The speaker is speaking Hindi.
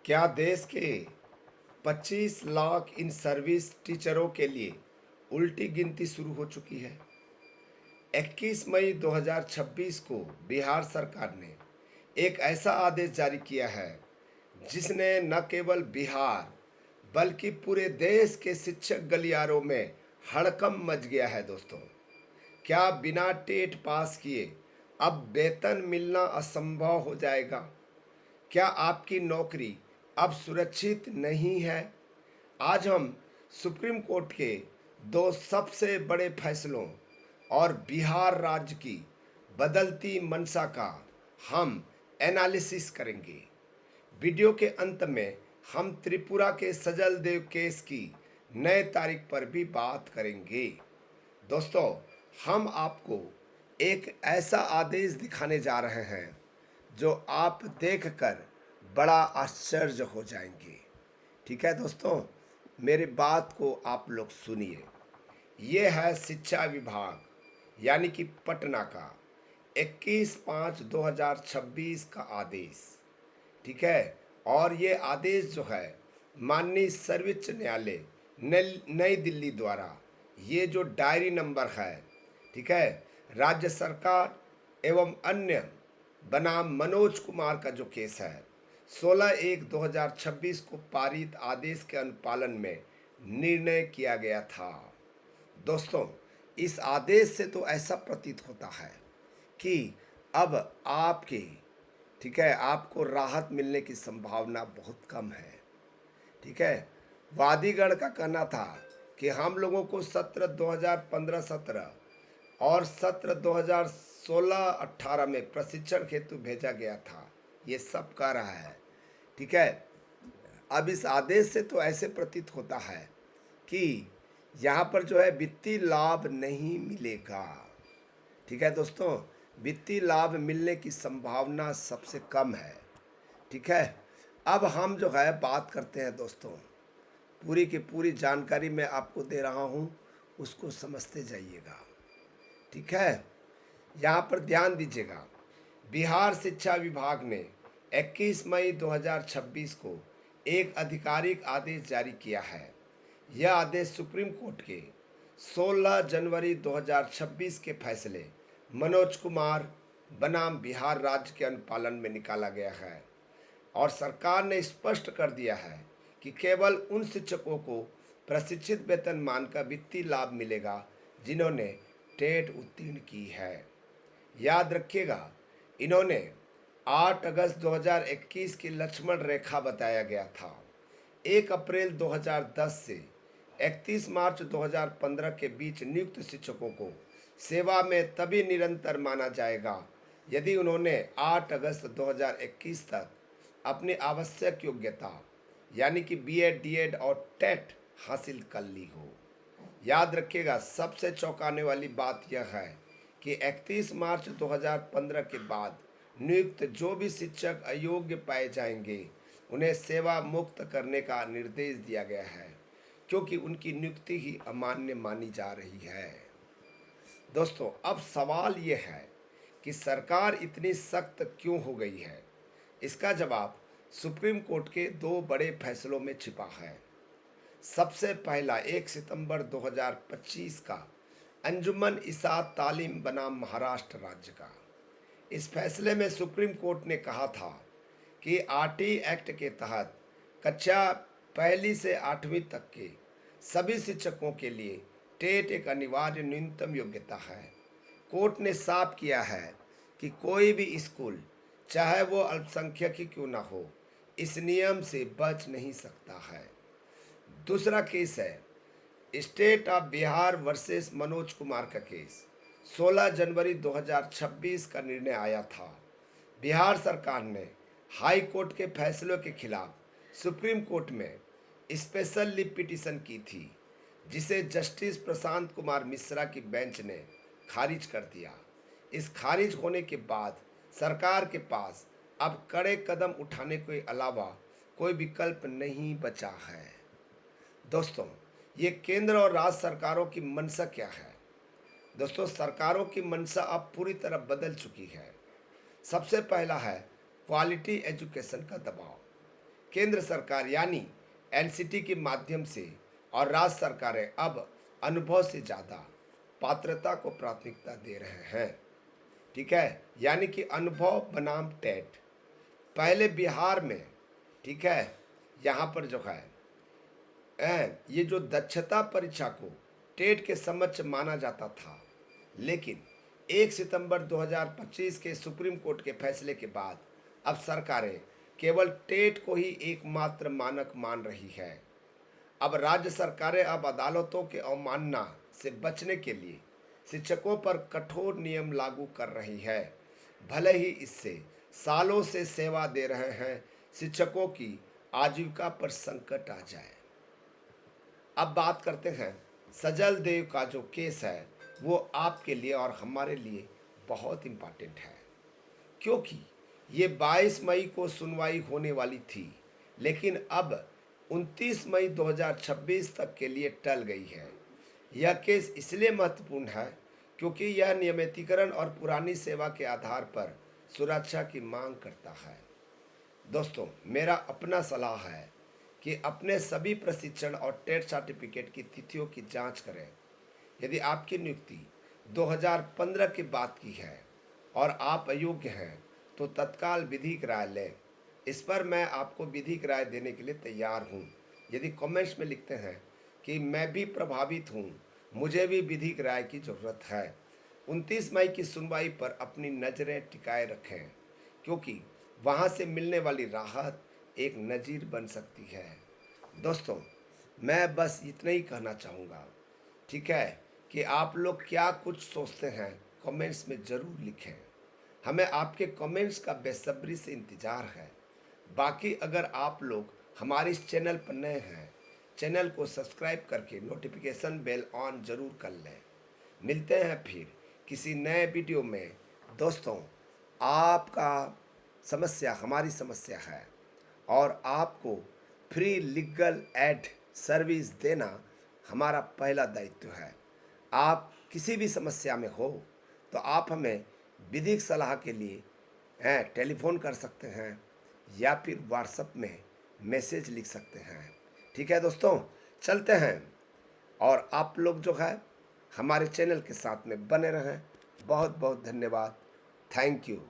क्या देश के 25 लाख इन सर्विस टीचरों के लिए उल्टी गिनती शुरू हो चुकी है? 21 मई 2026 को बिहार सरकार ने एक ऐसा आदेश जारी किया है जिसने न केवल बिहार बल्कि पूरे देश के शिक्षक गलियारों में हड़कंप मच गया है दोस्तों। क्या बिना टेट पास किए अब वेतन मिलना असंभव हो जाएगा? क्या आपकी नौकरी अब सुरक्षित नहीं है? आज हम सुप्रीम कोर्ट के दो सबसे बड़े फैसलों और बिहार राज्य की बदलती मंशा का हम एनालिसिस करेंगे। वीडियो के अंत में हम त्रिपुरा के सजल देव केस की नए तारीख पर भी बात करेंगे। दोस्तों, हम आपको एक ऐसा आदेश दिखाने जा रहे हैं जो आप देखकर बड़ा आश्चर्य हो जाएंगे। ठीक है दोस्तों, मेरी बात को आप लोग सुनिए। ये है शिक्षा विभाग यानी कि पटना का 21/5/2026 का आदेश। ठीक है। और ये आदेश जो है माननीय सर्वोच्च न्यायालय नई दिल्ली द्वारा, ये जो डायरी नंबर है, ठीक है, राज्य सरकार एवं अन्य बनाम मनोज कुमार का जो केस है 16/1/2026 को पारित आदेश के अनुपालन में निर्णय किया गया था। दोस्तों, इस आदेश से तो ऐसा प्रतीत होता है कि अब आपके, ठीक है, आपको राहत मिलने की संभावना बहुत कम है। ठीक है। वादीगण का कहना था कि हम लोगों को सत्र 2015-17 और सत्र 2016-18 में प्रशिक्षण हेतु भेजा गया था। ये सब कह रहा है। ठीक है। अब इस आदेश से तो ऐसे प्रतीत होता है कि यहाँ पर जो है वित्तीय लाभ नहीं मिलेगा। ठीक है दोस्तों, वित्तीय लाभ मिलने की संभावना सबसे कम है। ठीक है। अब हम जो है बात करते हैं दोस्तों, पूरी की पूरी जानकारी मैं आपको दे रहा हूँ, उसको समझते जाइएगा। ठीक है। यहाँ पर ध्यान दीजिएगा। बिहार शिक्षा विभाग ने 21 मई 2026 को एक आधिकारिक आदेश जारी किया है। यह आदेश सुप्रीम कोर्ट के 16 जनवरी 2026 के फैसले मनोज कुमार बनाम बिहार राज्य के अनुपालन में निकाला गया है और सरकार ने स्पष्ट कर दिया है कि केवल उन शिक्षकों को प्रशिक्षित वेतनमान का वित्तीय लाभ मिलेगा जिन्होंने टेट उत्तीर्ण की है। याद रखिएगा, इन्होंने 8 अगस्त 2021 की लक्ष्मण रेखा बताया गया था। 1 अप्रैल 2010 से 31 मार्च 2015 के बीच नियुक्त शिक्षकों को सेवा में तभी निरंतर माना जाएगा यदि उन्होंने 8 अगस्त 2021 तक अपनी आवश्यक योग्यता यानी कि बीएड, डीएड और टेट हासिल कर ली हो। याद रखिएगा, सबसे चौंकाने वाली बात यह है कि 31 मार्च 2015 के बाद नियुक्त जो भी शिक्षक अयोग्य पाए जाएंगे उन्हें सेवा मुक्त करने का निर्देश दिया गया है, क्योंकि उनकी नियुक्ति ही अमान्य मानी जा रही है। दोस्तों, अब सवाल यह है कि सरकार इतनी सख्त क्यों हो गई है? इसका जवाब सुप्रीम कोर्ट के दो बड़े फैसलों में छिपा है। सबसे पहला 1 सितंबर 2025 का अंजुमन इसात तालीम बनाम महाराष्ट्र राज्य का। इस फैसले में सुप्रीम कोर्ट ने कहा था कि आरटी एक्ट के तहत कक्षा पहली से 8वीं तक के सभी शिक्षकों के लिए टेट एक अनिवार्य न्यूनतम योग्यता है। कोर्ट ने साफ किया है कि कोई भी स्कूल, चाहे वो अल्पसंख्यक ही क्यों ना हो, इस नियम से बच नहीं सकता है। दूसरा केस है state of Bihar versus Manoj Kumar का केस। 16 जनवरी 2026 का निर्णय आया था। बिहार सरकार ने हाई कोर्ट के फैसलों के खिलाफ सुप्रीम कोर्ट में स्पेशल लीव पिटीशन की थी, जिसे जस्टिस प्रशांत कुमार मिश्रा की बेंच ने खारिज कर दिया। इस खारिज होने के बाद सरकार के पास अब कड़े कदम उठाने के अलावा कोई विकल्प नहीं बचा है। दोस्तों, ये केंद्र और राज्य सरकारों की मंशा क्या है? दोस्तों, सरकारों की मंशा अब पूरी तरह बदल चुकी है। सबसे पहला है क्वालिटी एजुकेशन का दबाव। केंद्र सरकार यानी एनसीटी के माध्यम से और राज्य सरकारें अब अनुभव से ज़्यादा पात्रता को प्राथमिकता दे रहे हैं। ठीक है, यानी कि अनुभव बनाम टेट। पहले बिहार में, ठीक है, यहाँ पर जो है ये जो दक्षता परीक्षा को टेट के समक्ष माना जाता था, लेकिन 1 सितंबर 2025 के सुप्रीम कोर्ट के फैसले के बाद अब सरकारें केवल टेट को ही एकमात्र मानक मान रही है। अब राज्य सरकारें अब अदालतों के अवमानना से बचने के लिए शिक्षकों पर कठोर नियम लागू कर रही है, भले ही इससे सालों से सेवा दे रहे हैं शिक्षकों की आजीविका पर संकट आ जाए। अब बात करते हैं सजल देव का जो केस है, वो आपके लिए और हमारे लिए बहुत इम्पॉर्टेंट है, क्योंकि ये 22 मई को सुनवाई होने वाली थी, लेकिन अब 29 मई 2026 तक के लिए टल गई है। यह केस इसलिए महत्वपूर्ण है क्योंकि यह नियमितीकरण और पुरानी सेवा के आधार पर सुरक्षा की मांग करता है। दोस्तों, मेरा अपना सलाह है कि अपने सभी प्रशिक्षण और टेट सर्टिफिकेट की तिथियों की जांच करें। यदि आपकी नियुक्ति 2015 के बाद की है और आप अयोग्य हैं तो तत्काल विधिक राय लें। इस पर मैं आपको विधिक राय देने के लिए तैयार हूँ। यदि कमेंट्स में लिखते हैं कि मैं भी प्रभावित हूँ, मुझे भी विधिक राय की ज़रूरत है, 29 मई की सुनवाई पर अपनी नज़रें टिकाए रखें, क्योंकि वहाँ से मिलने वाली राहत एक नज़ीर बन सकती है। दोस्तों, मैं बस इतना ही कहना चाहूँगा, ठीक है, कि आप लोग क्या कुछ सोचते हैं कमेंट्स में ज़रूर लिखें। हमें आपके कमेंट्स का बेसब्री से इंतज़ार है। बाकी अगर आप लोग हमारे इस चैनल पर नए हैं, चैनल को सब्सक्राइब करके नोटिफिकेशन बेल ऑन ज़रूर कर लें। मिलते हैं फिर किसी नए वीडियो में। दोस्तों, आपका समस्या हमारी समस्या है और आपको फ्री लीगल एड सर्विस देना हमारा पहला दायित्व है। आप किसी भी समस्या में हो तो आप हमें विधिक सलाह के लिए टेलीफोन कर सकते हैं या फिर व्हाट्सएप में मैसेज लिख सकते हैं। ठीक है दोस्तों, चलते हैं और आप लोग जो है हमारे चैनल के साथ में बने रहें। बहुत बहुत धन्यवाद। Thank you.